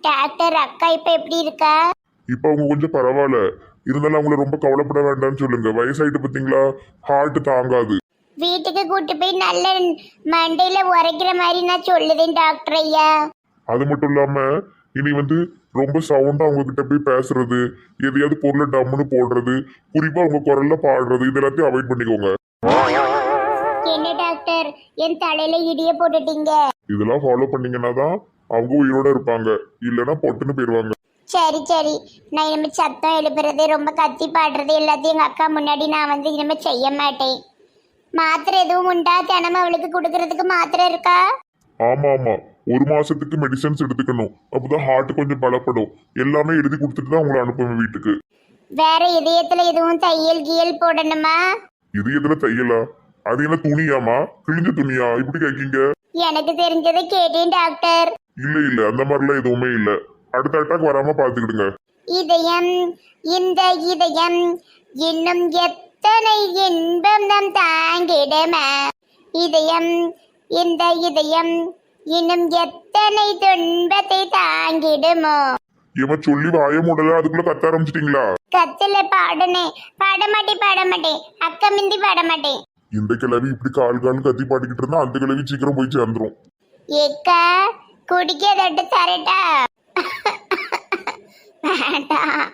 Doctor அக்கா இப்ப எப்படி இருக்கா? இப்போ அவங்க கொஞ்சம் பரவாயில்ல. இருந்தாலும் அவங்கள ரொம்ப கவலைப்பட வேண்டாம்னு சொல்லுங்க. வயசாயிட்டு பார்த்தீங்களா, ஹார்ட் தாங்காது. வீட்டுக்கு கூட்டு போய் நல்ல மண்டையில உரைக்கிற மாதிரி நான் சொல்லுதேன் டாக்டர் ஐயா. அது மட்டும் இல்லாம இனி ரொம்ப சவுண்டா அவங்க கிட்ட போய் பேசுறது, எதையாவது பொருளை டம்முன்னு போடுறது, குறிப்பா அவங்க குரல்ல பாடுறது, இது எல்லாத்தையும் அவாய்ட் பண்ணிக்கோங்க. என்ன டாக்டர் என் தலையில இடிய போட்டுட்டீங்க? இதெல்லாம் ஃபாலோ பண்ணீங்கன்னா தான் அவங்க உயிரோட இருப்பாங்க, இல்லைன்னா பொட்டுன்னு போயிடுவாங்க. சரி சரி, நான் இனிமே சத்தம் எழுப்புறது ரொம்ப கத்தி பாடுறது எல்லாத்தையும் எங்க அக்கா முன்னாடி நான் இனிமே செய்ய மாட்டேன். மாத்திரை எதுவும் உண்டா? தினமும் அவளுக்கு கொடுக்கறதுக்கு மாத்திரை இருக்கா? ஆமா ஆமா, 1 மாசத்துக்கு மெடிசன்ஸ் எடுத்துக்கணும். அப்பதான் ஹார்ட் கொஞ்சம் பலப்படும். எல்லாமே எழுதி கொடுத்துட்டு தான் உங்களை அனுப்புவேன் வீட்டுக்கு. வேற இதயத்துல எதுவும் தையல் கியல் போடணுமா? இதயத்துல தையலா? அது என்ன துணியாமா? கிழிஞ்ச துணியா இப்படி கேக்கீங்க? எனக்கு தெரிஞ்சதை கேட்டேன் டாக்டர். இல்ல இல்ல, அந்த மாதிரிலாம் எதுவுமே இல்ல. அடுத்த அட்டாக் வராம பாத்துக்கிடுங்க. இதயம், இந்த இதயம் இன்னும் எத்தனை இன்பம் நம் தாங்கிடுமா? இதயம், இந்த இதயம் இன்னும் எத்தனை துன்பத்தை தாங்கிடுமோ? இவன் சொல்லி வாய மூடல, அதுக்குள்ள கத்த ஆரம்பிச்சிட்டீங்களா? கத்துல பாடுனேன். பாட மாட்டேன் அக்கா மிந்தி பாட மாட்டேன். இந்த கிழவி இப்படி கால் கால் கத்தி பாடிக்கிட்டு இருந்தா அந்த கிழவி சீக்கிரம் போய் சேர்ந்துரும். ஏக்கா குடிக்க தொட்டு தரட்டா? வேண்டாம்,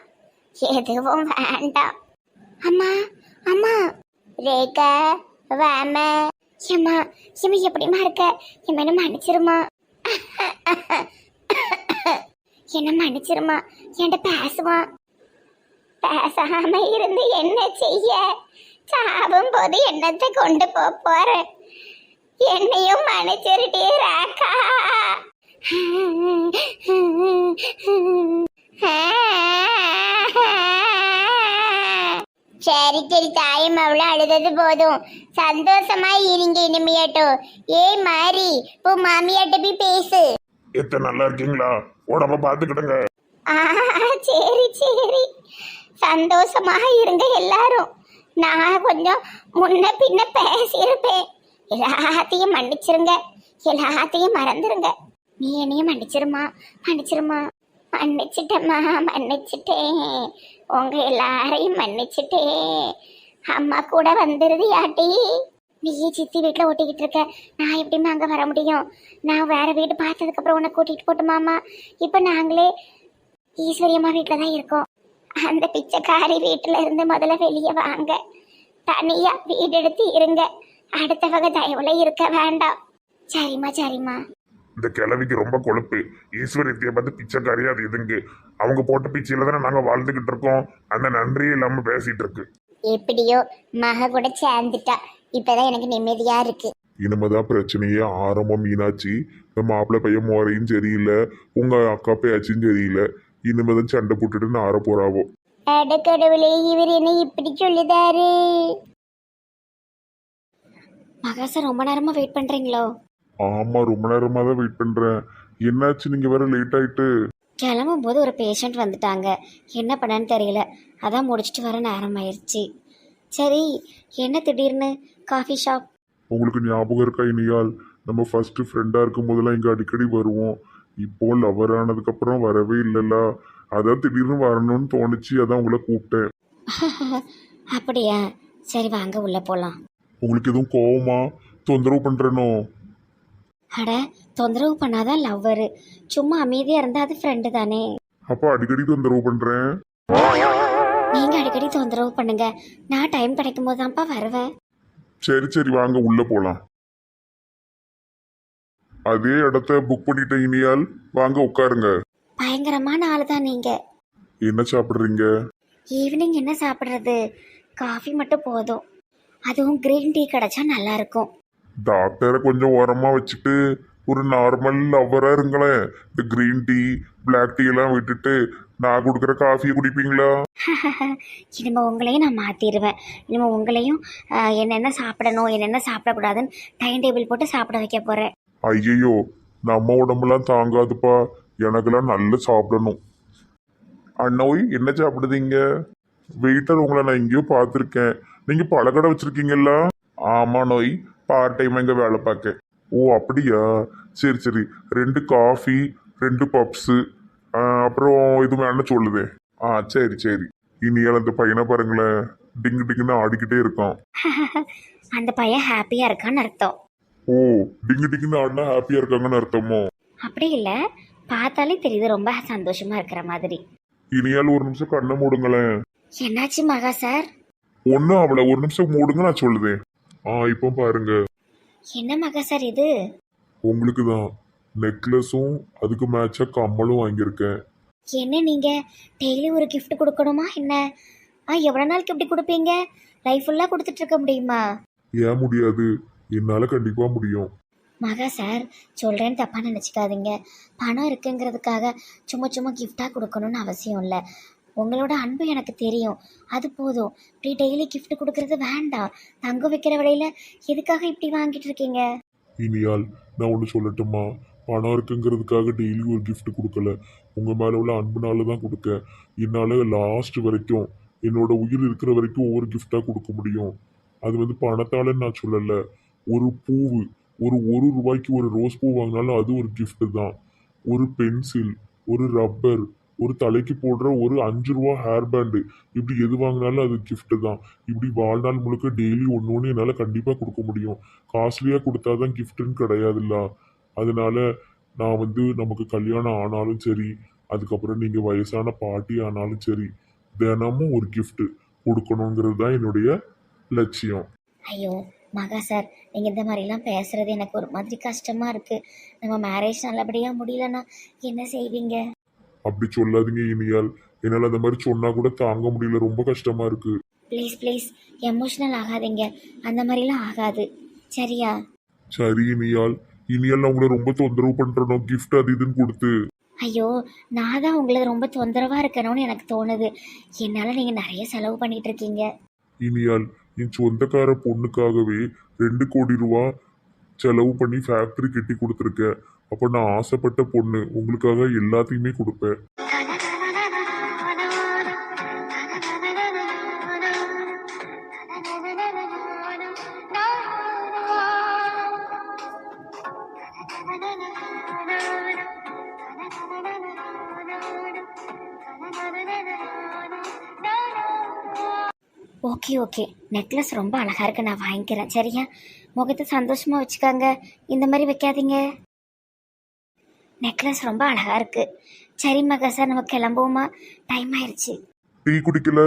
எதுவும் வேண்டாம். அம்மா அம்மா, ரேகா வாம. ஏம்மா ஏம்மா எப்படிமா இருக்க? என்ன மன்னிச்சிருமா, என்ன மன்னிச்சிருமா. என்கிட்ட பேசுமா? பேசாம இருந்து என்ன செய்ய? சாவும் போது என்னத்தை கொண்டு போறேன்? என்னையும் மன்னிச்சிருட்டே ராக்கா. சரி சரி, தாயும் அவ்வளோ அழுதது போதும். சந்தோஷமா இருங்க இனிமையாட்டும். ஏய் மாறி, இப்போ மாமியாட்ட போய் பேசு. எத்தனை நல்லா இருக்கீங்களா? உடம்ப பாத்துக்கிடுங்க. சரி சரி, சந்தோஷமாக இருங்க எல்லாரும். நான் கொஞ்சம் முன்ன பின்ன பேசியிருப்பேன். எல்லாத்தையும் மன்னிச்சிருங்க, எல்லாத்தையும் மறந்துருங்க. நீ என்னையும் மன்னிச்சிருமா? மன்னிச்சிட்டேம்மா, மன்னிச்சிட்டேன். உங்க எல்லாரையும் மன்னிச்சிட்டேன். அம்மா கூட வந்துருது யாட்டி. நீ சித்தி வீட்டில் ஓட்டிக்கிட்டு இருக்க, நான் எப்படிமா அங்கே வர முடியும்? நான் வேற வீடு பார்த்ததுக்கப்புறம் உன்னை கூட்டிகிட்டு போட்டுமாமா. இப்போ நாங்களே ஈஸ்வரி அம்மா வீட்டில் தான் இருக்கோம். அந்த பிச்சைக்காரி வீட்டில் இருந்து முதல்ல வெளியே வாங்க. தனியாக வீடு எடுத்து இருங்க. அடுத்த வகை தயவுல இருக்க வேண்டாம். சரிம்மா. இந்த கிழவிக்கு ரொம்ப கொழுப்பு. ஈஸ்வரியத்தைய பார்த்து பிச்சைக்காரி அது எதுங்க? அவங்க போட்ட பிச்சையில தானே நாங்க வாழ்ந்துகிட்டு இருக்கோம். அந்த நன்றியே இல்லாம பேசிட்டு இருக்கு. எப்படியோ மக கூட சேர்ந்துட்டா, இப்பதான் எனக்கு நிம்மதியா இருக்கு. இனிமேதான் பிரச்சனையே ஆரம்பம். மீனாட்சி, இந்த மாப்பிள்ளை பையன் முறையும் சரியில்லை, உங்க அக்கா பேச்சும் சரியில்லை. இனிமேதான் சண்டை போட்டுட்டு நார போறாவோ. அடக்கடவுளே, இவர் என்ன இப்படி சொல்லுதாரு? மகாசா ரொம்ப நேரமா வெயிட் பண்றீங்களோ? ஆமா, ரொம்ப நேரமா தான் வெயிட் பண்றேன். என்னாச்சு, நீங்க வேற லேட் ஆயிட்டு? கிளம்பும் போது ஒரு பேஷண்ட் வந்துட்டாங்க, என்ன பண்ணன்னு தெரியல. அதான் முடிச்சுட்டு வர நேரம் ஆயிடுச்சு. சரி, என்ன திடீர்னு காஃபி ஷாப்? உங்களுக்கு ஞாபகம் இருக்கா இனியால், நம்ம ஃபர்ஸ்ட் ஃப்ரெண்டா இருக்கும் போதெல்லாம் இங்க அடிக்கடி வருவோம். இப்போ லவர் ஆனதுக்கு அப்புறம் வரவே இல்லைல்ல. அதான் திடீர்னு வரணும்னு தோணுச்சு, அதான் உங்களை கூப்பிட்டேன். அப்படியா? சரி வாங்க உள்ள போலாம். உங்களுக்கு எதுவும் கோவமா? தொந்தரவு பண்றேனோ? அட, தொந்தரவு பண்ணாதான் லவ்வரு. சும்மா அமைதியா இருந்தா அது ஃப்ரெண்டு தானே. அப்ப அடிக்கடி தொந்தரவு பண்றேன். நீங்க அடிக்கடி தொந்தரவு பண்ணுங்க, நான் டைம் கிடைக்கும் போது தான்ப்பா வருவேன். சரி சரி, வாங்க உள்ள போலாம். அதே இடத்த புக் பண்ணிட்டேன் இனியால், வாங்க உட்காருங்க. பயங்கரமான ஆளு தான் நீங்க. என்ன சாப்பிடுறீங்க? ஈவினிங் என்ன சாப்பிட்றது? காஃபி மட்டும் போதும், அதுவும் கிரீன் டீ கிடைச்சா நல்லா இருக்கும். டாக்டரை கொஞ்சம் ஓரமா வச்சுட்டு ஒரு நார்மல் லவ்வரா இருங்களேன். இந்த கிரீன் டீ பிளாக் டீ எல்லாம் விட்டுட்டு நான் கொடுக்குற காஃபியை குடிப்பீங்களா? இனிமே உங்களையும் நான் மாற்றிடுவேன். இனிமே உங்களையும் என்னென்ன சாப்பிடணும் என்னென்ன சாப்பிடக்கூடாதுன்னு டைம் டேபிள் போட்டு சாப்பிட வைக்க போகிறேன். ஐயையோ, நம்ம உடம்புலாம் தாங்காதுப்பா, எனக்கெல்லாம் நல்லா சாப்பிடணும். அண்ணோய், என்ன சாப்பிடுதீங்க? வெயிட்டர் உங்களை நான் எங்கேயோ பார்த்துருக்கேன். நீங்க பழக்கடை வச்சிருக்கீங்கல்ல? ஆமா நோய், பார்ட் டைம் இங்கே வேலை பார்க்க. ஓ அப்படியா, சரி சரி. 2 காஃபி 2 பப்ஸு அப்புறம் இது வேணும் சொல்லுதே. சரி சரி. இனியால் அந்த பையனை பாருங்களேன், டிங்கு டிங்குன்னு ஆடிக்கிட்டே இருக்கான். அந்த பையன் ஹாப்பியாக இருக்கான்னு அர்த்தம். ஓ, டிங்கு டிங்குன்னு ஆடினா ஹாப்பியா இருக்காங்கன்னு அர்த்தமோ? அப்படி இல்லை, பார்த்தாலே தெரியுது ரொம்ப சந்தோஷமா இருக்கிற மாதிரி. இனியால் ஒரு நிமிஷம் கண்ணை மூடுங்களேன். என்னாச்சு மகா சார்? ஒன்னும் அவளை ஒரு நிமிஷம் மூடுங்க, நான் சொல்லுதேன். இப்போ பாருங்க, என்ன மகா சார் இது? உங்களுக்கு தான் நெக்லஸும் அதுக்கு மேட்சா கம்மலும் வாங்கியிருக்கேன். என்ன நீங்கள் டெய்லி ஒரு gift கொடுக்கணுமா என்ன? எவ்வளோ நாளுக்கு இப்படி கொடுப்பீங்க? லைஃப் ஃபுல்லாக கொடுத்துட்டு இருக்க முடியுமா? ஏன் முடியாது? என்னால கண்டிப்பா முடியும். மகா சார், சொல்கிறேன்னு தப்பாக நினச்சிக்காதீங்க. பணம் இருக்குங்கிறதுக்காக சும்மா சும்மா கிஃப்டாக கொடுக்கணும்னு அவசியம் இல்லை. உங்களோட அன்பு எனக்கு தெரியும், அது போதும். இப்படி டெய்லி gift கொடுக்கறது வேண்டாம். தங்கம் வைக்கிற விலையில எதுக்காக இப்படி வாங்கிட்டு இருக்கீங்க? இனியால், நான் ஒன்று சொல்லட்டுமா? பணம் இருக்குங்கிறதுக்காக டெய்லி ஒரு gift கொடுக்கல, உங்க மேல உள்ள அன்புனால தான் கொடுக்க. என்னால லாஸ்ட் வரைக்கும், என்னோட உயிர் இருக்கிற வரைக்கும் ஒவ்வொரு gift-ஆ கொடுக்க முடியும். அது வந்து பணத்தாலன்னு நான் சொல்லல. ஒரு பூவு, ஒரு ரூபாய்க்கு ஒரு ரோஸ் பூ வாங்கினாலும் அது ஒரு gift தான். ஒரு பென்சில், ஒரு ரப்பர், ஒரு தலைக்கு போடுற ஒரு 5 ரூபா ஹேர் பேண்டு, இப்படி எது வாங்கினாலும் அது gift தான். இப்படி வாழ்நாள் முழுக்க டெய்லி ஒன்று ஒன்று என்னால் கண்டிப்பாக கொடுக்க முடியும். காஸ்ட்லியாக கொடுத்தாதான் கிஃப்ட்டுன்னு கிடையாதுல்ல. அதனால நான் வந்து நமக்கு கல்யாணம் ஆனாலும் சரி, அதுக்கப்புறம் நீங்கள் வயசான பாட்டி ஆனாலும் சரி, தினமும் ஒரு gift கொடுக்கணுங்கிறது தான் என்னுடைய லட்சியம். ஐயோ மகா சார், நீங்கள் இந்த மாதிரிலாம் பேசுகிறது எனக்கு ஒரு மாதிரி கஷ்டமாக இருக்குது. நம்ம மேரேஜ் நல்லபடியாக முடியலன்னா என்ன செய்வீங்க? அப்படி சொல்லாதீங்க இனியால், என்னால் அந்த மாதிரி சொன்னா கூட தாங்க முடியல, ரொம்ப கஷ்டமா இருக்கு. ப்ளீஸ் ப்ளீஸ், எமோஷ்னல் ஆகாதீங்க. அந்த மாதிரிலாம் ஆகாது, சரியா? சரி இனியால், இனியால் நான் உங்களை ரொம்ப தொந்தரவு பண்றணும் gift அது இதுன்னு கொடுத்து. ஐயோ, நான் தான் உங்களை ரொம்ப தொந்தரவாக இருக்கணும்னு எனக்கு தோணுது. என்னால் நீங்கள் நிறைய செலவு பண்ணிகிட்டு இருக்கீங்க. இனியால், என் சொந்தக்கார பொண்ணுக்காகவே 2 கோடி ரூபா செலவு பண்ணி ஃபேக்டரி கட்டி கொடுத்துருக்கேன். அப்போ நான் ஆசைப்பட்ட பொண்ணு, உங்களுக்காக எல்லாத்தையுமே கொடுப்பேன். ஓகே ஓகே, நெக்லஸ் ரொம்ப அழகாக இருக்கு, நான் வாங்கிக்கிறேன், சரியா? முகத்தை சந்தோஷமாக வச்சுக்காங்க, இந்த மாதிரி வைக்காதீங்க. நெக்லஸ் ரொம்ப அழகாக இருக்கு. சரி மகா சார், நம்ம கிளம்புவோமா? டைம் ஆயிடுச்சு. டீ குடிக்கல?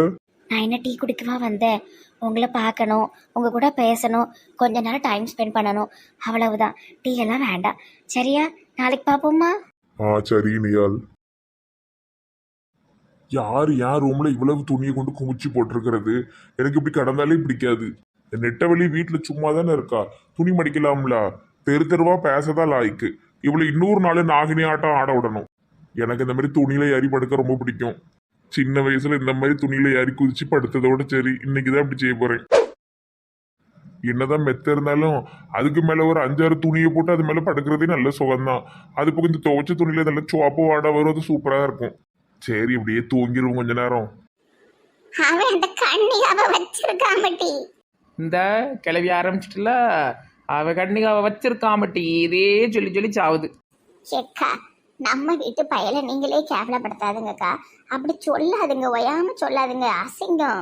நான் என்ன டீ குடிக்கவா வந்தேன்? உங்களை பார்க்கணும், உங்கள் கூட பேசணும், கொஞ்ச நேரம் டைம் ஸ்பெண்ட் பண்ணணும், அவ்வளவுதான். டீ எல்லாம் வேண்டாம், சரியா? நாளைக்கு பார்ப்போமா? சரி இனியால். யார் யார் ரூம்ல இவ்வளவு துணியை கொண்டு குமிச்சு போட்டிருக்கிறது? எனக்கு இப்படி கடந்தாலே பிடிக்காது. நெட்டவெளி வீட்டுல சும்மா தானே இருக்கா, துணி மடிக்கலாம்ல. தெரு தெருவா பேசதான் லாய்க்கு. இவ்வளவு இன்னொரு நாள் நாகினி ஆட்டம் ஆட விடணும். எனக்கு இந்த மாதிரி துணியில ஏறி படுக்க ரொம்ப பிடிக்கும். சின்ன வயசுல இந்த மாதிரி துணியில ஏறி குதிச்சு படுத்ததோட சரி, இன்னைக்குதான் இப்படி செய்ய போறேன். என்னதான் மெத்த இருந்தாலும் அதுக்கு மேல ஒரு 5-6 துணியை போட்டு அது மேல படுக்கிறதே நல்ல சுகம்தான். அது போக இந்த துவைச்ச துணியில நல்ல சோப்பு வாட வரும், அது சூப்பரா இருக்கும். சரி, இப்படியே தூங்கிடுவோம் கொஞ்ச நேரம். அவன் அந்த கண்ணிகாவை வச்சிருக்காமட்டி. இந்த கிளவி ஆரம்பிச்சிட்டுல, அவ கண்ணிகாவை வச்சிருக்காமட்டி, இதே சொல்லி சொல்லி சாவுது. ஏக்கா, நம்ம வீட்டு பயலை நீங்களே கேவலப்படுத்தாதுங்கக்கா. அப்படி சொல்லாதுங்க, ஒயாம சொல்லாதுங்க, அசிங்கம்.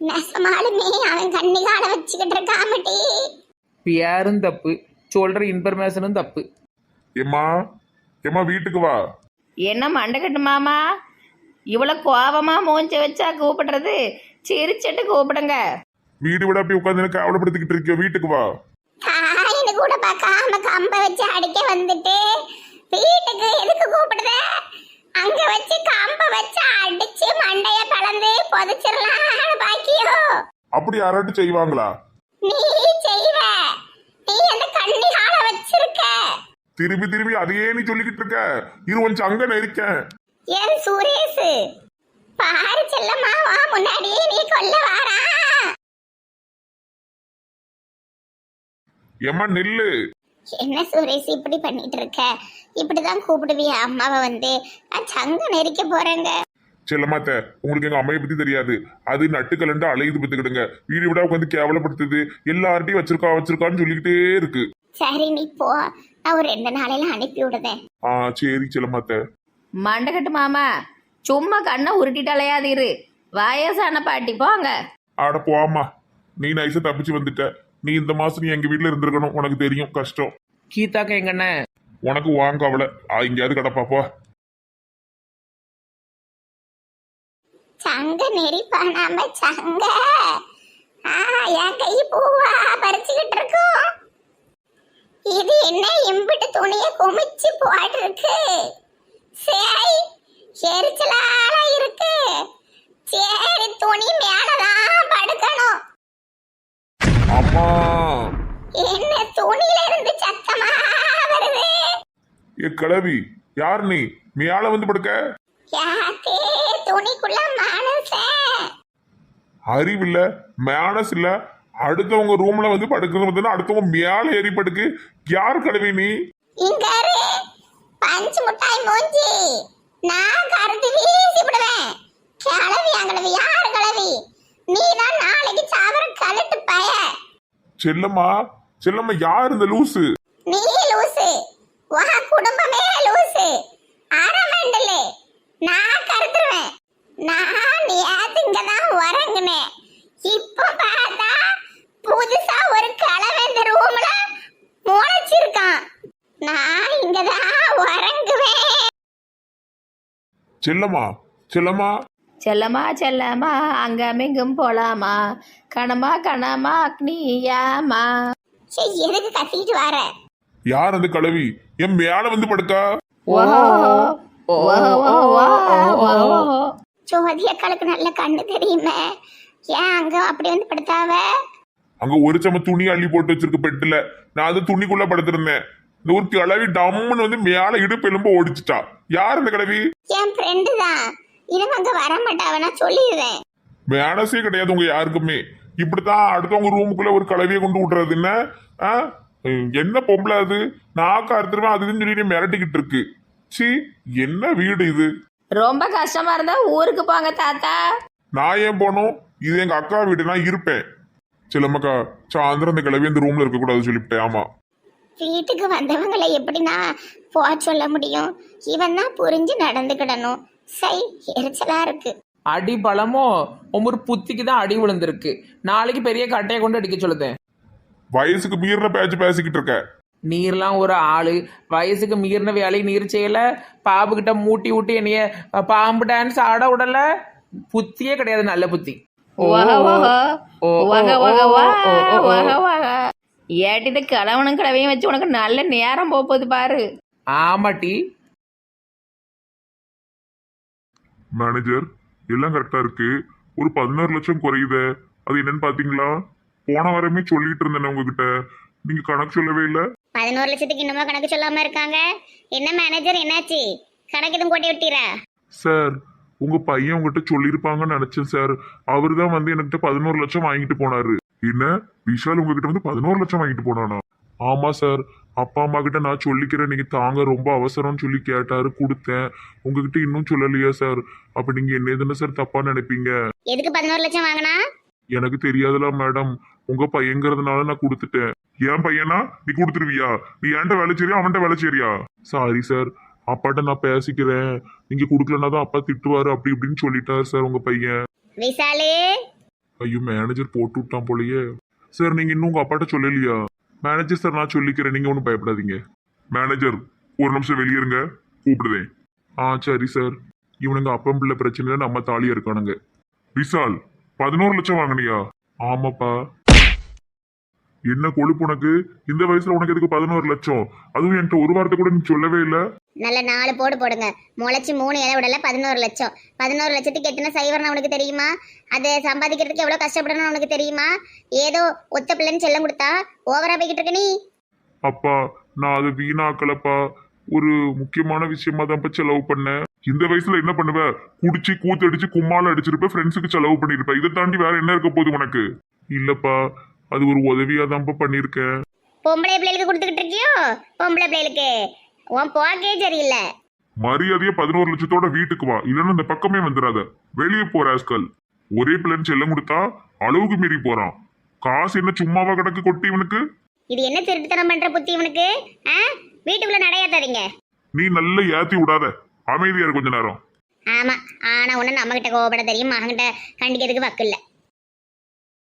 நெசமாலுமே அவன் கண்ணிகால வச்சுக்கிட்டு இருக்காமட்டி. பேரும் தப்பு, சொல்ற இன்ஃபர்மேஷனும் தப்பு. ஏம்மா, ஏம்மா வீட்டுக்கு வா. என்ன மண்டக்கட்டு மாமா, இவ்வளோ கோபமா மூஞ்சி வச்சா கூப்பிடுறது? சிரிச்சிட்டு கூப்பிடுங்க. வீடு விட போய் உட்காந்து எனக்கு கவலைப்படுத்திக்கிட்டு இருக்கியோ, வீட்டுக்கு வா. காயின்னு கூட பார்க்காம கம்ப வச்சு அடிக்க வந்துட்டு வீட்டுக்கு எதுக்கு கூப்பிடுத? அங்க வச்சு கம்ப வச்சு அடிச்சு மண்டைய பழந்து புதைச்சிடலாம் பாக்கியோ. அப்படி யாராட்டும் செய்வாங்களா? நீ செய்வ, நீ அந்த கண்ணிகால வச்சிருக்க. திரும்பி திரும்பி அதையே நீ சொல்லிக்கிட்டு இருக்க. இருவன் சங்க நெரிக்கேன். ஏன் சுரேஷ், பாரு செல்லம்மா, வா முன்னாடியே நீ கொல்ல வாரா. ஏம்மா நில்லு. என்ன சுரேஷ் இப்படி பண்ணிட்டு இருக்க? இப்படிதான் கூப்பிடுவியா அம்மாவை? வந்து நான் சங்க நெரிக்க போறேங்க. செல்லமாத்த, உங்களுக்கு எங்க அம்மையை பத்தி தெரியாது. அது நட்டு கலண்டு அலையுது பத்துக்கிடுங்க. வீடு விட உட்காந்து கேவலப்படுத்துது. எல்லார்ட்டையும் வச்சிருக்கான்னு சொல்லிக்கிட்டே இருக்கு. சரி நீ போ, நான் ஒரு 2 நாளையில அனுப்பி விடுதேன். சரி செல்லமாத்த. மண்டக்கட்டு மாமா சும்மா கண்ணை உருட்டிட்டாலையாது இரு. வயசான பாட்டி போங்க. ஆட போமா, நீ நைஸா தப்பிச்சு வந்துட்ட. நீ இந்த மாசம் நீ எங்க வீட்டுல இருந்திருக்கணும், உனக்கு தெரியும் கஷ்டம். கீதாக்கா எங்கண்ணே? உனக்கு வாங்க அவளை எங்கேயாவது கிடப்பாப்பா. சங்க நெறி பண்ணாம சங்க என் கை பூவா பறிச்சுக்கிட்டு இருக்கும். இது என்ன இம்பிட்டு துணிய குமிச்சு போட்டிருக்கு. சரி எரிச்சலால இருக்கு. சரி துணி மேலதான் படுக்கணும். அம்மா, என்ன துணியில இருந்து சத்தமா வருது? ஏ கிழவி, யார் நீ? மேல வந்து படுக்க. யாத்தே துணிக்குள்ள மனசேன். அறிவில்ல, மேனஸ் இல்ல. அடுத்தவங்க ரூம்ல வந்து படுக்கிறது வந்து அடுத்தவங்க மேல ஏறி படுக்கு. யார் கிழவி நீ? இங்காரு பஞ்சு முட்டாய் மூஞ்சி, நான் கருத்து வீசி விடுவேன். கிளவி அங்களவி யார் கிளவி? நீதான் நாளைக்கு சாவர கலட்டு பய. செல்லம்மா, செல்லம்மா யார் இந்த லூசு? நீ லூசு, உன் குடும்பமே லூசு. அரமண்டலே நான் கருத்துருவேன். நான் நேத்துங்கதான் உறங்குனேன். இப்போ பார்த்தா புதுசா ஒரு கலவை இந்த ரூம்ல முளைச்சிருக்கான். நான் இங்கதான் உறங்குவேன். செல்லம்மா, செல்லம்மா, செல்லம்மா செல்லம்மா அங்கமிங்கும் போலாமா, கணமா கணமா நீயாமா. சரி எதுக்கு கத்திட்டு வர? யார் அந்த கிழவி என் மேல வந்து படுக்கா? ஜோதி அக்காளுக்கு நல்ல கண்ணு தெரியுமே, ஏன் அங்க அப்படி வந்து படுத்தாவ? அங்க ஒரு சம துணி அள்ளி போட்டு வச்சிருக்க பெட்டுல. நான் அது துணிக்குள்ள படுத்திருந்தேன். இந்த ஒரு கிழவி டம்முன்னு வந்து மேல இடுப்பு எலும்பு ஓடிச்சுட்டா. யார் அந்த கிழவி? என் ஃப்ரெண்டு தான். இவன் அங்க வர மாட்டாவ, நான் சொல்லிடுவேன். மேனஸே கிடையாது உங்க யாருக்குமே. இப்படித்தான் அடுத்தவங்க ரூமுக்குள்ள ஒரு கிளவியை கொண்டு விட்டுறது என்ன? என்ன பொம்பளை அது? நான் கருத்துருவேன் அதுன்னு சொல்லி மிரட்டிக்கிட்டு இருக்கு. சி, என்ன வீடு இது? ரொம்ப கஷ்டமா இருந்தா ஊருக்கு போங்க தாத்தா. நான் ஏன் போகணும்? இது எங்க அக்கா வீடு, நான் இருப்பேன். சிலம்மக்கா, சாயந்தரம் இந்த கிளவி இந்த ரூம்ல இருக்க கூடாது சொல்லிவிட்டேன். ஆமா, வீட்டுக்கு வந்தவங்களை எப்படி நான் போக சொல்ல முடியும்? இவன் தான் புரிஞ்சு நடந்துக்கிடணும். சை எரிச்சலா இருக்கு. அடி பழமோ ஒரு புத்திக்கு தான் அடி விழுந்திருக்கு. நாளைக்கு பெரிய கட்டையை கொண்டு அடிக்க சொல்லுதேன். வயசுக்கு மீறின பேச்சு பேசிக்கிட்டு இருக்க. நீர்லாம் ஒரு ஆளு, வயசுக்கு மீறின வேலையை நீர் செய்யல. பாபுகிட்ட மூட்டி விட்டு என்னைய பாம்பு டான்ஸ் ஆட விடல. புத்தியே கிடையாது, நல்ல புத்தி. ஏட்டிட்டு கிழவனும் கிழவையும் வச்சு உனக்கு நல்ல நேரம் போகுது பாரு. ஆமாட்டி. மேனேஜர், எல்லாம் கரெக்டா இருக்கு. ஒரு 16 லட்சம் குறையுத, அது என்னன்னு பாத்தீங்களா? போன வாரமே சொல்லிட்டு இருந்தேன் உங்ககிட்ட, நீங்க கணக்கு சொல்லவே இல்ல. 11 லட்சத்துக்கு இன்னுமா கணக்கு சொல்லாம இருக்காங்க? என்ன மேனேஜர், என்னாச்சு? கணக்கு எதுவும் போட்டி விட்டீரா? சார், உங்க பையன் உங்ககிட்ட சொல்லியிருப்பாங்கன்னு நினைச்சேன் சார். அவரு தான் வந்து என்கிட்ட 11 லட்சம் வாங்கிட்டு போனாரு. என்ன, விஷால் உங்ககிட்ட வந்து 11 லட்சம் வாங்கிட்டு போனானா? ஆமா சார், அப்பா அம்மா கிட்ட நான் சொல்லிக்கிறேன், நீங்க தாங்க, ரொம்ப அவசரம்னு சொல்லி கேட்டாரு, கொடுத்தேன். உங்ககிட்ட இன்னும் சொல்லலையா சார்? அப்ப நீங்க என்ன தானே சார் தப்பா நினைப்பீங்க? எதுக்கு 11 லட்சம் வாங்கினா? எனக்கு தெரியாதுல மேடம், உங்க பையங்கிறதுனால நான் கொடுத்துட்டேன். என் பையனா நீ கொடுத்துருவியா? நீ என்கிட்ட வேலை செய்றியா அவன்கிட்ட வேலை செய்றியா? சாரி சார், அப்பாட்ட நான் பேசிக்கிறேன். நீங்க கொடுக்கலன்னா தான் அப்பா திட்டுவாரு, அப்படி இப்படின்னு சொல்லிட்டாரு சார் உங்க பையன். விசாலு, ஐயோ, மேனேஜர் போட்டு விட்டான் போலயே. சார், நீங்க இன்னும் உங்க அப்பாட்ட சொல்லலையா? மேனேஜர் சார், நான் சொல்லிக்கிறேன், நீங்க ஒன்றும் பயப்படாதீங்க. மேனேஜர், ஒரு நிமிஷம் வெளியேறுங்க, கூப்பிடுதேன். சரி சார். இவனுங்க அப்பம் பிள்ளை பிரச்சனையில நம்ம தாலியா இருக்கானுங்க. விசால், 11 லட்சம் வாங்கினியா? ஆமாப்பா. என்ன கொழுப்பு உனக்கு? இந்த வயசுல உனக்கு எதுக்கு 11 லட்சம்? அதுவும் என்கிட்ட ஒரு வார்த்தை கூட நீ சொல்லவே இல்லை. நல்ல 4 போடு போடுங்க. முளைச்சு 3 இலை விடல 11 லட்சம். 11 லட்சத்துக்கு எத்தனை சைவர்னு உனக்கு தெரியுமா? அதை சம்பாதிக்கிறதுக்கு எவ்வளவு கஷ்டப்படணும்னு உனக்கு தெரியுமா? ஏதோ ஒத்த பிள்ளைன்னு செல்லம் கொடுத்தா ஓவரா போய்கிட்டு இருக்க நீ. அப்பா, நான் அது வீணாக்கலப்பா. ஒரு முக்கியமான விஷயமா தான் செலவு பண்ணேன். இந்த வயசுல என்ன பண்ணுவ? குடிச்சு கூத்தடிச்சு கும்மால அடிச்சிருப்ப, ஃப்ரெண்ட்ஸுக்கு செலவு பண்ணிருப்ப. இதை தாண்டி வேற என்ன இருக்க போகுது உனக்கு? இல்லப்பா, அது ஒரு உதவியா தான்ப்பா பண்ணிருக்கேன். பொம்பளை பிள்ளைகளுக்கு கொடுத்துக்கிட்டு இருக்கியோ? பொம்பளை பிள்ளைகளுக்கு உன் போக்கே சரியில்லை. மரியாதையா 11 லட்சத்தோட வீட்டுக்கு வா, இல்லைன்னா இந்த பக்கமே வந்துடாத. வெளியே போற ஆஸ்கல். ஒரே பிள்ளைன்னு செல்லம் கொடுத்தா அளவுக்கு மீறி போறான். காசு என்ன சும்மாவா கிடக்கு கொட்டி இவனுக்கு? இது என்ன திருட்டுத்தனம் பண்ற புத்தி இவனுக்கு? வீட்டுக்குள்ள நடையாத்தாதீங்க. நீ நல்லா ஏத்தி விடாத. அமைதியா இரு கொஞ்ச நேரம். ஆமா, ஆனா ஒண்ணு நம்ம கிட்ட கோவப்பட தெரியும், மகன்கிட்ட கண்டிக்கிறதுக்கு வக்கு இல்ல.